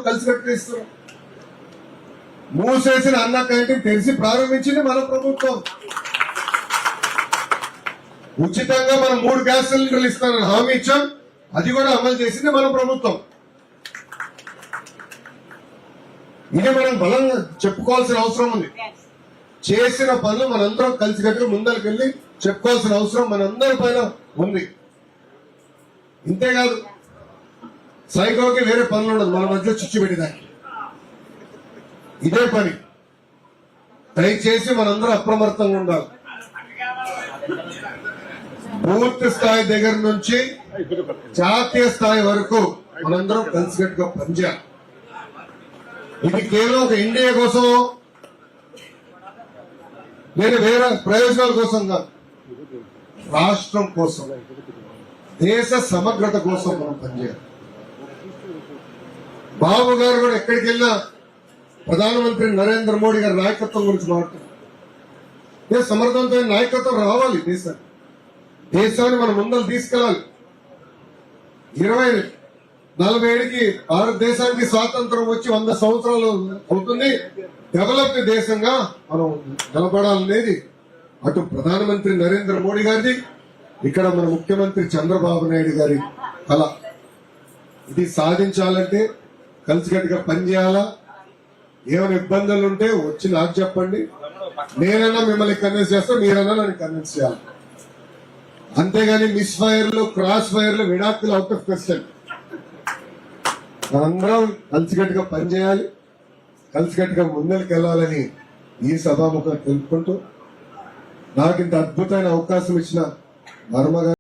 కలిసి కట్టిస్తున్నాం. మూసేసిన అన్న క్యాంటీన్ తెరిచి ప్రారంభించింది మన ప్రభుత్వం. ఉచితంగా మనం 3 గ్యాస్ సిలిండర్లు ఇస్తానని హామీ ఇచ్చాం, అది కూడా అమలు చేసింది మన ప్రభుత్వం. ఇది మనం బలంగా చెప్పుకోవాల్సిన అవసరం ఉంది. చేసిన పనులు మనందరం కలిసికట్టుగా ముందరికెళ్ళి చెప్పుకోవాల్సిన అవసరం మనందరి పైన ఉంది. ఇంతేకాదు, సైకోకి వేరే పనులు ఉండదు మన మధ్య చిచ్చు పెట్టేదానికి. ఇదే పని. దయచేసి మనందరం అప్రమత్తంగా ఉండాలి. బూత్ స్థాయి దగ్గర నుంచి జాతీయ స్థాయి వరకు మనందరం కలిసికట్టుగా పనిచేయాలి. ఇది కేవలం ఒక ఇండియా కోసం, నేను వేరే ప్రయోజనాల కోసం కాదు, రాష్ట్రం కోసం, దేశ సమగ్రత కోసం మనం పనిచేయాలి. బాబు గారు కూడా ఎక్కడికి వెళ్ళినా ప్రధానమంత్రి నరేంద్ర మోడీ గారి నాయకత్వం గురించి మాట్లాడుతున్నారు. సమర్థవంతమైన నాయకత్వం రావాలి. దేశాన్ని మనం ముందరు తీసుకెళ్ళాలి. 2047కి భారతదేశానికి స్వాతంత్రం వచ్చి 100 సంవత్సరాలు అవుతుంది. డెవలప్డ్ దేశంగా మనం నిలబడాలనేది అటు ప్రధానమంత్రి నరేంద్ర మోడీ గారిది, ఇక్కడ మన ముఖ్యమంత్రి చంద్రబాబు నాయుడు గారి కళ. ఇది సాధించాలంటే కలిసికట్టుగా పనిచేయాలా. ఏమైనా ఇబ్బందులు ఉంటే వచ్చి నాకు చెప్పండి, నేనన్నా మిమ్మల్ని కన్విన్స్ చేస్తా, మీరన్నా నన్ను కన్విన్స్ చేయాలి. అంతేగాని మిస్ ఫైర్లు, క్రాస్ ఫైర్లు, విడాకులు అవుట్ ఆఫ్ క్వశ్చన్. మనందరం కలిసికట్టుగా పనిచేయాలి, కలిసికట్టుగా ముందరికి వెళ్ళాలని ఈ సభాముఖం తెలుపుకుంటూ, నాకు ఇంత అద్భుతమైన అవకాశం ఇచ్చిన వర్మ గారు